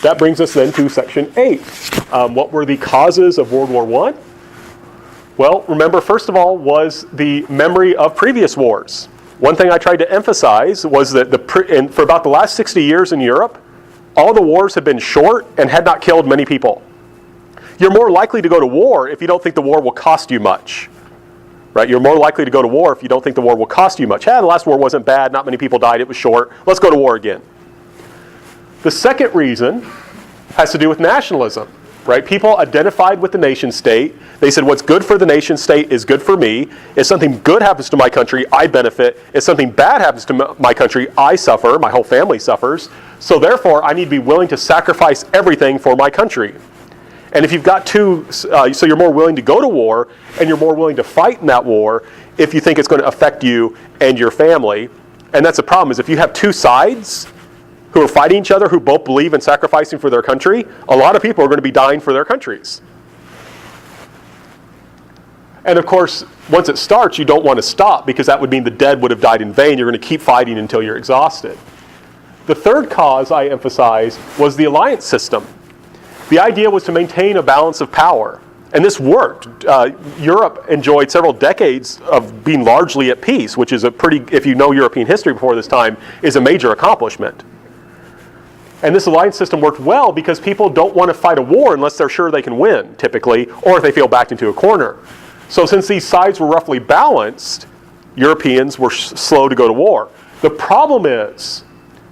that brings us then to section 8. What were the causes of World War I? Well, remember, first of all, was the memory of previous wars. One thing I tried to emphasize was that for about the last 60 years in Europe, all the wars have been short and had not killed many people. You're more likely to go to war if you don't think the war will cost you much. Right? You're more likely to go to war if you don't think the war will cost you much. The last war wasn't bad, not many people died, it was short. Let's go to war again. The second reason has to do with nationalism. Right? People identified with the nation state. They said, what's good for the nation state is good for me. If something good happens to my country, I benefit. If something bad happens to my country, I suffer. My whole family suffers. So therefore, I need to be willing to sacrifice everything for my country. And if you've got so you're more willing to go to war, and you're more willing to fight in that war if you think it's going to affect you and your family. And that's the problem, is if you have two sides who are fighting each other, who both believe in sacrificing for their country, a lot of people are going to be dying for their countries. And of course, once it starts, you don't want to stop, because that would mean the dead would have died in vain. You're going to keep fighting until you're exhausted. The third cause I emphasized was the alliance system. The idea was to maintain a balance of power. And this worked. Europe enjoyed several decades of being largely at peace, which is if you know European history before this time, is a major accomplishment. And this alliance system worked well because people don't want to fight a war unless they're sure they can win, typically, or if they feel backed into a corner. So since these sides were roughly balanced, Europeans were slow to go to war. The problem is,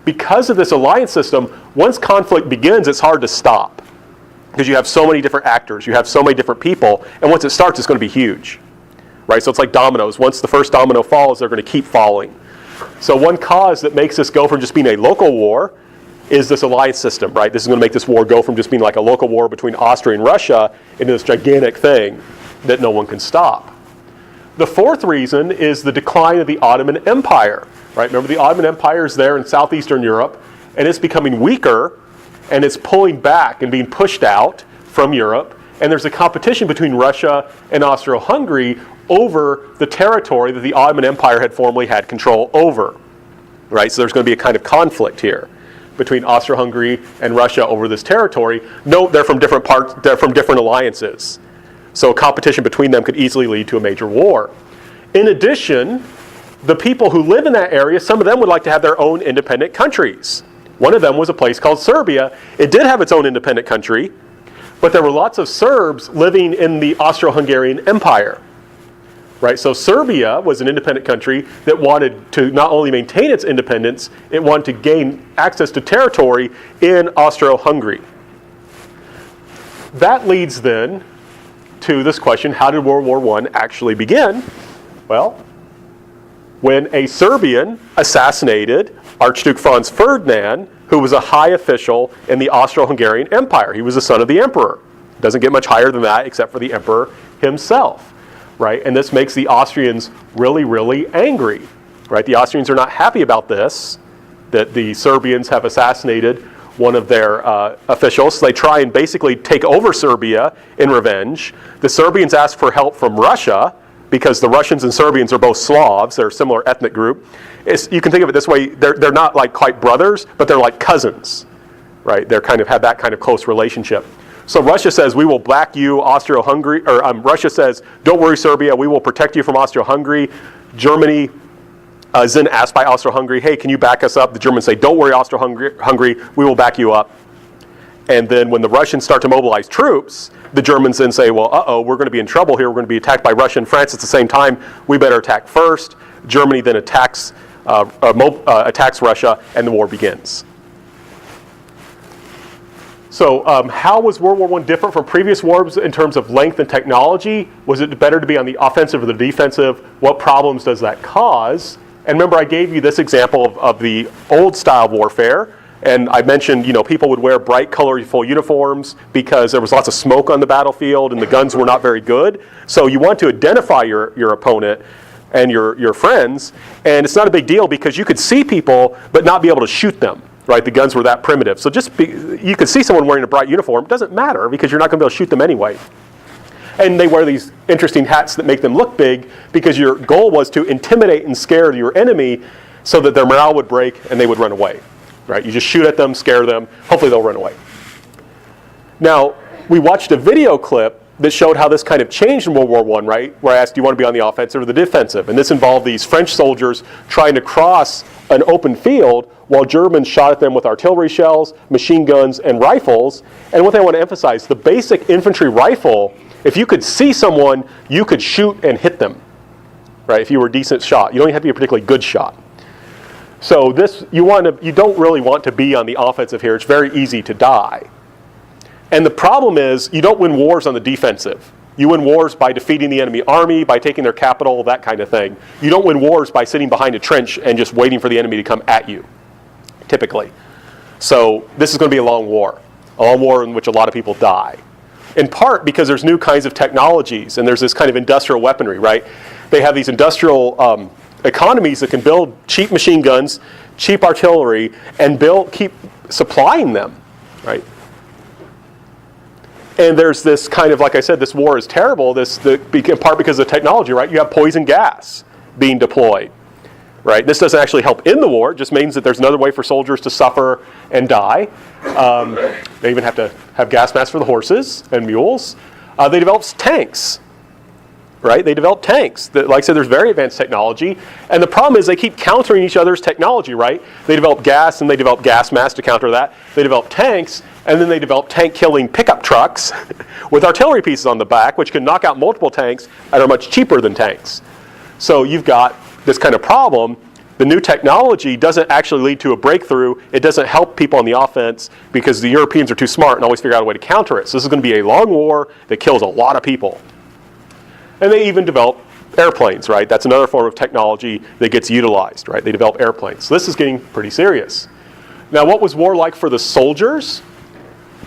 because of this alliance system, once conflict begins, it's hard to stop. Because you have so many different actors, you have so many different people, and once it starts, it's going to be huge. Right? So it's like dominoes. Once the first domino falls, they're going to keep falling. So one cause that makes this go from just being a local war is this alliance system, right? This is going to make this war go from just being like a local war between Austria and Russia into this gigantic thing that no one can stop. The fourth reason is the decline of the Ottoman Empire, right? Remember, the Ottoman Empire is there in southeastern Europe, and it's becoming weaker, and it's pulling back and being pushed out from Europe, and there's a competition between Russia and Austro-Hungary over the territory that the Ottoman Empire had formerly had control over, right? So there's going to be a kind of conflict here between Austro-Hungary and Russia over this territory. Note they're from different parts, they're from different alliances. So a competition between them could easily lead to a major war. In addition, the people who live in that area, some of them would like to have their own independent countries. One of them was a place called Serbia. It did have its own independent country, but there were lots of Serbs living in the Austro-Hungarian Empire. Right? So Serbia was an independent country that wanted to not only maintain its independence, it wanted to gain access to territory in Austro-Hungary. That leads then to this question, how did World War I actually begin? Well, when a Serbian assassinated Archduke Franz Ferdinand, who was a high official in the Austro-Hungarian Empire. He was the son of the emperor. Doesn't get much higher than that except for the emperor himself. Right? And this makes the Austrians really, really angry. Right? The Austrians are not happy about this, that the Serbians have assassinated one of their officials. So they try and basically take over Serbia in revenge. The Serbians ask for help from Russia, because the Russians and Serbians are both Slavs. They're a similar ethnic group. You can think of it this way, they're not like quite brothers, but they're like cousins. Right? They're kind of have that kind of close relationship. So Russia says, we will back you, Austro-Hungary, or Russia says, don't worry, Serbia, we will protect you from Austro-Hungary. Germany is then asked by Austro-Hungary, hey, can you back us up? The Germans say, don't worry, Austro-Hungary, we will back you up. And then when the Russians start to mobilize troops, the Germans then say, well, we're going to be in trouble here. We're going to be attacked by Russia and France at the same time. We better attack first. Germany then attacks Russia, and the war begins. So how was World War I different from previous wars in terms of length and technology? Was it better to be on the offensive or the defensive? What problems does that cause? And remember, I gave you this example of the Oldstyle Warfare. And I mentioned, people would wear bright, colorful uniforms because there was lots of smoke on the battlefield and the guns were not very good. So you want to identify your opponent and your friends. And it's not a big deal because you could see people but not be able to shoot them. Right, the guns were that primitive. So you could see someone wearing a bright uniform. It doesn't matter because you're not going to be able to shoot them anyway. And they wear these interesting hats that make them look big because your goal was to intimidate and scare your enemy so that their morale would break and they would run away. Right? You just shoot at them, scare them. Hopefully they'll run away. Now, we watched a video clip that showed how this kind of changed in World War I, right? Where I asked, do you want to be on the offensive or the defensive? And this involved these French soldiers trying to cross an open field while Germans shot at them with artillery shells, machine guns, and rifles. And one thing I want to emphasize, the basic infantry rifle, if you could see someone, you could shoot and hit them, right? If you were a decent shot. You don't even have to be a particularly good shot. So this, you don't really want to be on the offensive here. It's very easy to die. And the problem is, you don't win wars on the defensive. You win wars by defeating the enemy army, by taking their capital, that kind of thing. You don't win wars by sitting behind a trench and just waiting for the enemy to come at you, typically. So this is going to be a long war in which a lot of people die. In part because there's new kinds of technologies, and there's this kind of industrial weaponry, right? They have these industrial economies that can build cheap machine guns, cheap artillery, and keep supplying them, right? And there's this kind of, like I said, this war is terrible, in part because of technology, right? You have poison gas being deployed, right? This doesn't actually help in the war. It just means that there's another way for soldiers to suffer and die. They even have to have gas masks for the horses and mules. They developed tanks, right? They developed tanks. Like I said, there's very advanced technology. And the problem is they keep countering each other's technology, right? They develop gas, and they develop gas masks to counter that. They develop tanks, and then they develop tank-killing pickup trucks with artillery pieces on the back, which can knock out multiple tanks and are much cheaper than tanks. So you've got this kind of problem. The new technology doesn't actually lead to a breakthrough. It doesn't help people on the offense because the Europeans are too smart and always figure out a way to counter it. So this is going to be a long war that kills a lot of people. And they even develop airplanes, right? That's another form of technology that gets utilized, right? They develop airplanes. So this is getting pretty serious. Now, what was war like for the soldiers?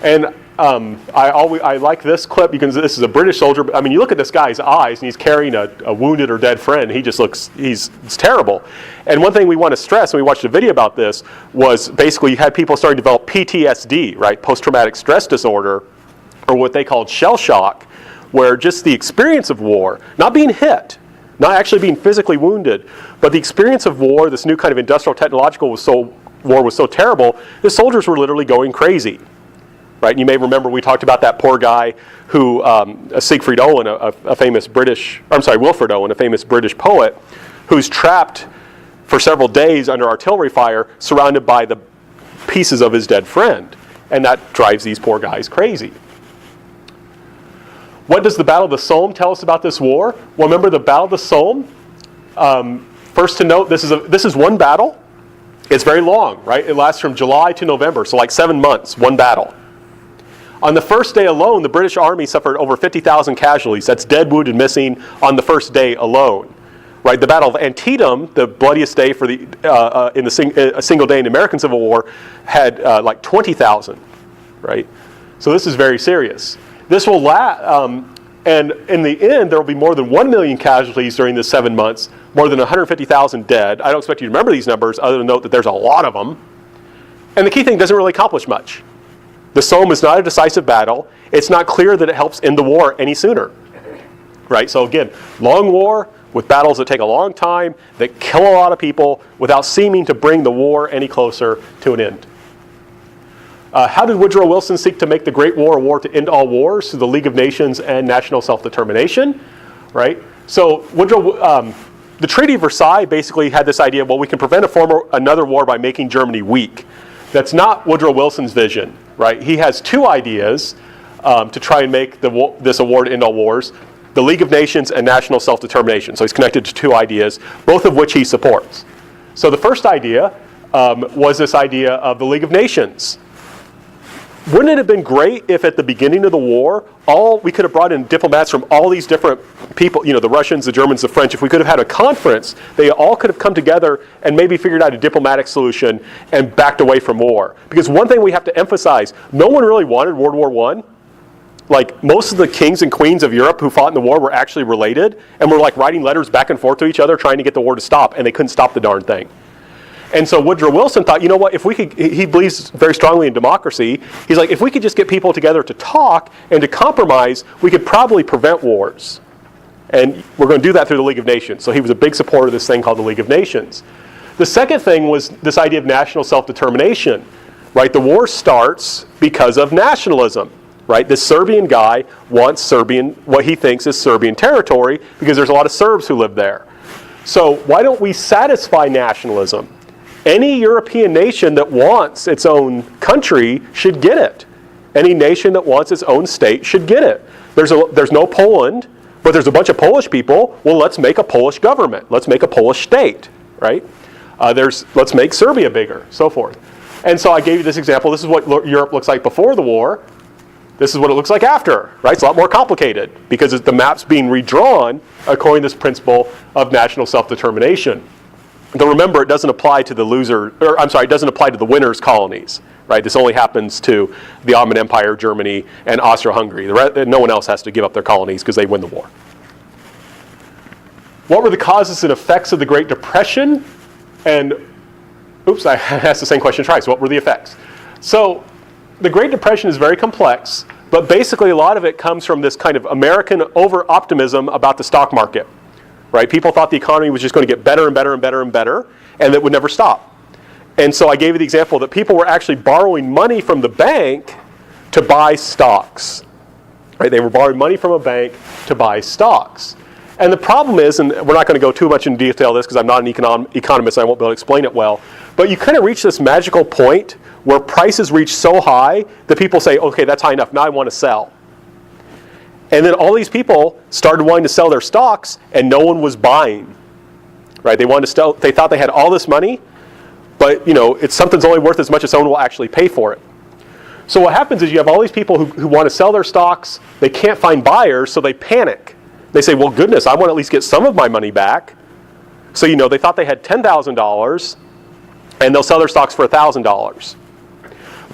And I like this clip because this is a British soldier. I mean, you look at this guy's eyes, and he's carrying a wounded or dead friend. He just looks, it's terrible. And one thing we want to stress, and we watched a video about this, was basically you had people starting to develop PTSD, right? Post-traumatic stress disorder, or what they called shell shock, where just the experience of war, not being hit, not actually being physically wounded, but the experience of war, this new kind of industrial technological war was so terrible, the soldiers were literally going crazy. Right? And you may remember we talked about that poor guy who, Wilfred Owen, a famous British poet, who's trapped for several days under artillery fire, surrounded by the pieces of his dead friend. And that drives these poor guys crazy. What does the Battle of the Somme tell us about this war? Well, remember the Battle of the Somme? First to note, this is one battle. It's very long, right? It lasts from July to November, so like 7 months, one battle. On the first day alone, the British Army suffered over 50,000 casualties. That's dead, wounded, missing on the first day alone. Right? The Battle of Antietam, the bloodiest day for a single day in the American Civil War, had like 20,000. Right? So this is very serious. This will last, and in the end, there will be more than 1 million casualties during the 7 months, more than 150,000 dead. I don't expect you to remember these numbers, other than note that there's a lot of them. And the key thing, doesn't really accomplish much. The Somme is not a decisive battle. It's not clear that it helps end the war any sooner. Right? So again, long war with battles that take a long time, that kill a lot of people without seeming to bring the war any closer to an end. How did Woodrow Wilson seek to make the Great War a war to end all wars? Through the League of Nations and national self-determination. Right? So the Treaty of Versailles basically had this idea, well, we can prevent another war by making Germany weak. That's not Woodrow Wilson's vision, right? He has two ideas to try and make this a war to end all wars: the League of Nations and national self-determination. So he's connected to two ideas, both of which he supports. So the first idea was this idea of the League of Nations. Wouldn't it have been great if at the beginning of the war, we could have brought in diplomats from all these different people, the Russians, the Germans, the French, if we could have had a conference, they all could have come together and maybe figured out a diplomatic solution and backed away from war. Because one thing we have to emphasize, no one really wanted World War I. Like, most of the kings and queens of Europe who fought in the war were actually related, and were like writing letters back and forth to each other trying to get the war to stop, and they couldn't stop the darn thing. And so Woodrow Wilson thought, you know what, if we could, he believes very strongly in democracy. He's like, if we could just get people together to talk and to compromise, we could probably prevent wars. And we're going to do that through the League of Nations. So he was a big supporter of this thing called the League of Nations. The second thing was this idea of national self-determination. Right? The war starts because of nationalism. right? This Serbian guy wants what he thinks is Serbian territory because there's a lot of Serbs who live there. So why don't we satisfy nationalism? Any European nation that wants its own country should get it. Any nation that wants its own state should get it. There's no Poland, but there's a bunch of Polish people. Well, let's make a Polish government. Let's make a Polish state, right? Let's make Serbia bigger, so forth. And so I gave you this example. This is what Europe looks like before the war. This is what it looks like after, right? It's a lot more complicated because the map's being redrawn according to this principle of national self-determination. Though remember, it doesn't apply to it doesn't apply to the winners' colonies, right? This only happens to the Ottoman Empire, Germany, and Austro-Hungary. No one else has to give up their colonies because they win the war. What were the causes and effects of the Great Depression? And, oops, I asked the same question twice. So what were the effects? So the Great Depression is very complex, but basically a lot of it comes from this kind of American over-optimism about the stock market. Right? People thought the economy was just going to get better and better and better and better, and that would never stop. And so I gave you the example that people were actually borrowing money from the bank to buy stocks. Right? They were borrowing money from a bank to buy stocks. And the problem is, and we're not going to go too much in detail this because I'm not an economist and I won't be able to explain it well, but you kind of reach this magical point where prices reach so high that people say, okay, that's high enough, now I want to sell. And then all these people started wanting to sell their stocks, and no one was buying. Right? They thought they had all this money, but something's only worth as much as someone will actually pay for it. So what happens is you have all these people who want to sell their stocks. They can't find buyers, so they panic. They say, well, goodness, I want to at least get some of my money back. So they thought they had $10,000, and they'll sell their stocks for $1,000.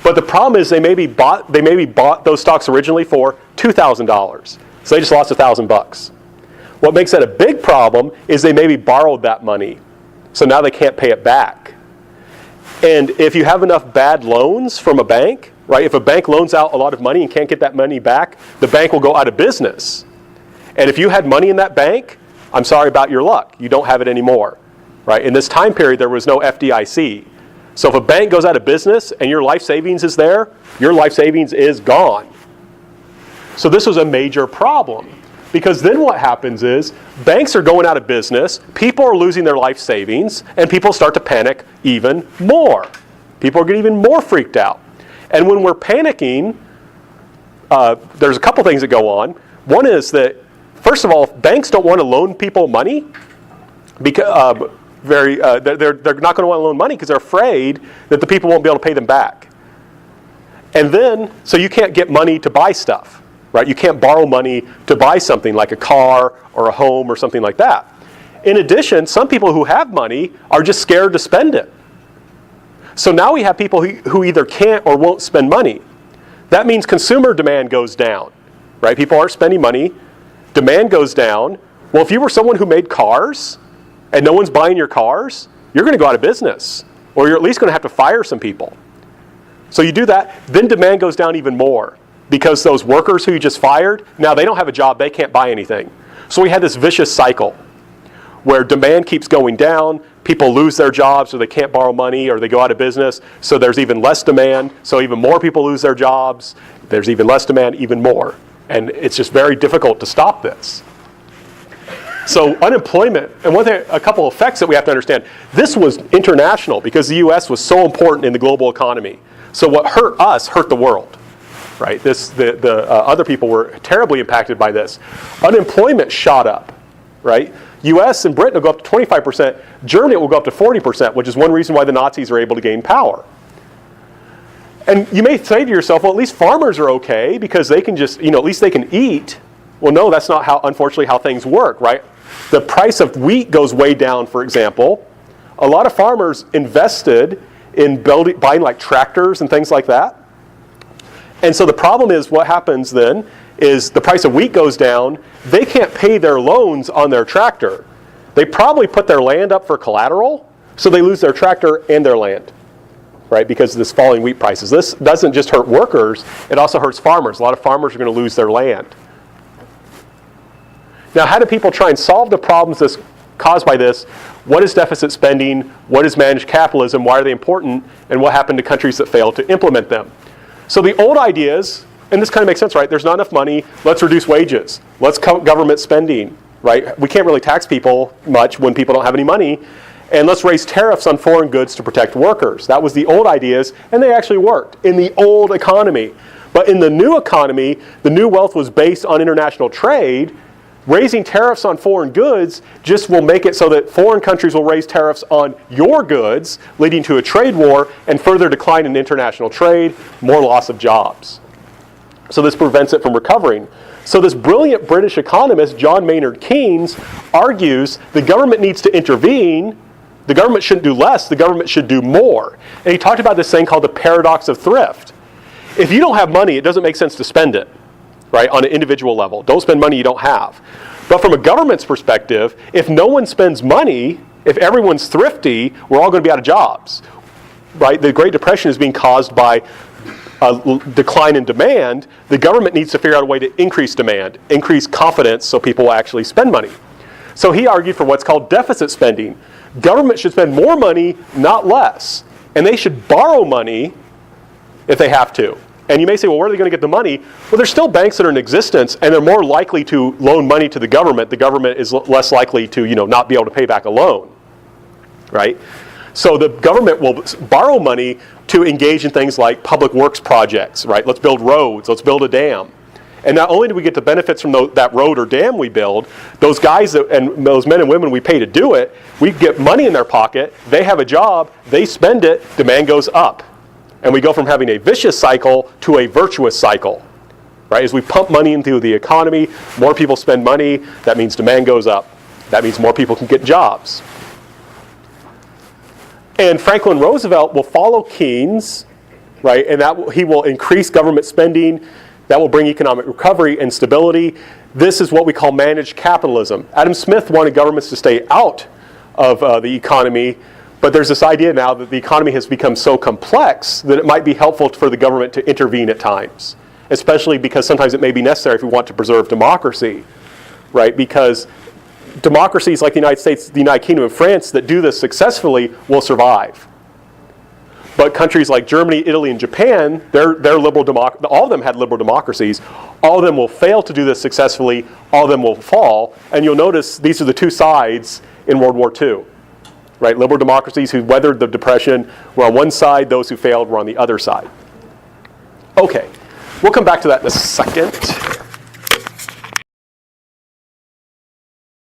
But the problem is they maybe bought those stocks originally for $2,000. So they just lost $1,000. What makes that a big problem is they maybe borrowed that money. So now they can't pay it back. And if you have enough bad loans from a bank, right? If a bank loans out a lot of money and can't get that money back, the bank will go out of business. And if you had money in that bank, I'm sorry about your luck. You don't have it anymore. Right? In this time period, there was no FDIC. So if a bank goes out of business and your life savings is there, your life savings is gone. So this was a major problem. Because then what happens is banks are going out of business, people are losing their life savings, and people start to panic even more. People are getting even more freaked out. And when we're panicking, there's a couple things that go on. One is that, first of all, banks don't want to loan people money because they're not going to want to loan money because they're afraid that the people won't be able to pay them back. And then, so you can't get money to buy stuff, right? You can't borrow money to buy something like a car or a home or something like that. In addition, some people who have money are just scared to spend it. So now we have people who either can't or won't spend money. That means consumer demand goes down, right? People aren't spending money. Demand goes down. Well, if you were someone who made cars, and no one's buying your cars, you're going to go out of business. Or you're at least going to have to fire some people. So you do that, then demand goes down even more. Because those workers who you just fired, now they don't have a job, they can't buy anything. So we had this vicious cycle where demand keeps going down, people lose their jobs so they can't borrow money or they go out of business, so there's even less demand, so even more people lose their jobs, there's even less demand, even more. And it's just very difficult to stop this. So unemployment, and a couple of effects that we have to understand. This was international because the U.S. was so important in the global economy. So what hurt us hurt the world, right? The other people were terribly impacted by this. Unemployment shot up, right? U.S. and Britain will go up to 25%. Germany will go up to 40%, which is one reason why the Nazis are able to gain power. And you may say to yourself, well, at least farmers are okay because they can just, at least they can eat. Well, no, that's not unfortunately, how things work, right? The price of wheat goes way down, for example. A lot of farmers invested in buying like tractors and things like that. And so the problem is what happens then is the price of wheat goes down. They can't pay their loans on their tractor. They probably put their land up for collateral, so they lose their tractor and their land, right? Because of this falling wheat prices. This doesn't just hurt workers, it also hurts farmers. A lot of farmers are going to lose their land. Now, how do people try and solve the problems that's caused by this? What is deficit spending? What is managed capitalism? Why are they important? And what happened to countries that failed to implement them? So the old ideas And this kind of makes sense, right? There's not enough money. Let's reduce wages. Let's cut government spending, right? We can't really tax people much when people don't have any money. And let's raise tariffs on foreign goods to protect workers. That was the old ideas, and they actually worked in the old economy. But in the new economy, the new wealth was based on international trade. Raising tariffs on foreign goods just will make it so that foreign countries will raise tariffs on your goods, leading to a trade war and further decline in international trade, more loss of jobs. So this prevents it from recovering. So this brilliant British economist, John Maynard Keynes, argues the government needs to intervene. The government shouldn't do less, the government should do more. And he talked about this thing called the paradox of thrift. If you don't have money, it doesn't make sense to spend it, right, on an individual level. Don't spend money you don't have. But from a government's perspective, if no one spends money, if everyone's thrifty, we're all going to be out of jobs, right? The Great Depression is being caused by a decline in demand. The government needs to figure out a way to increase demand, increase confidence so people will actually spend money. So he argued for what's called deficit spending. Government should spend more money, not less. And they should borrow money if they have to. And you may say, well, where are they going to get the money? Well, there's still banks that are in existence, and they're more likely to loan money to the government. The government is less likely to, not be able to pay back a loan, right? So the government will borrow money to engage in things like public works projects, right? Let's build roads, let's build a dam. And not only do we get the benefits from that road or dam we build, those guys and those men and women we pay to do it, we get money in their pocket, they have a job, they spend it, demand goes up. And we go from having a vicious cycle to a virtuous cycle, right? As we pump money into the economy, more people spend money, that means demand goes up. That means more people can get jobs. And Franklin Roosevelt will follow Keynes, right? And he will increase government spending. That will bring economic recovery and stability. This is what we call managed capitalism. Adam Smith wanted governments to stay out of the economy. But there's this idea now that the economy has become so complex that it might be helpful for the government to intervene at times, especially because sometimes it may be necessary if we want to preserve democracy, right? Because democracies like the United States, the United Kingdom, and France that do this successfully will survive. But countries like Germany, Italy, and Japan, they're liberal all of them had liberal democracies. All of them will fail to do this successfully. All of them will fall. And you'll notice these are the two sides in World War II. Right? Liberal democracies who weathered the Depression were on one side, those who failed were on the other side. Okay, we'll come back to that in a second.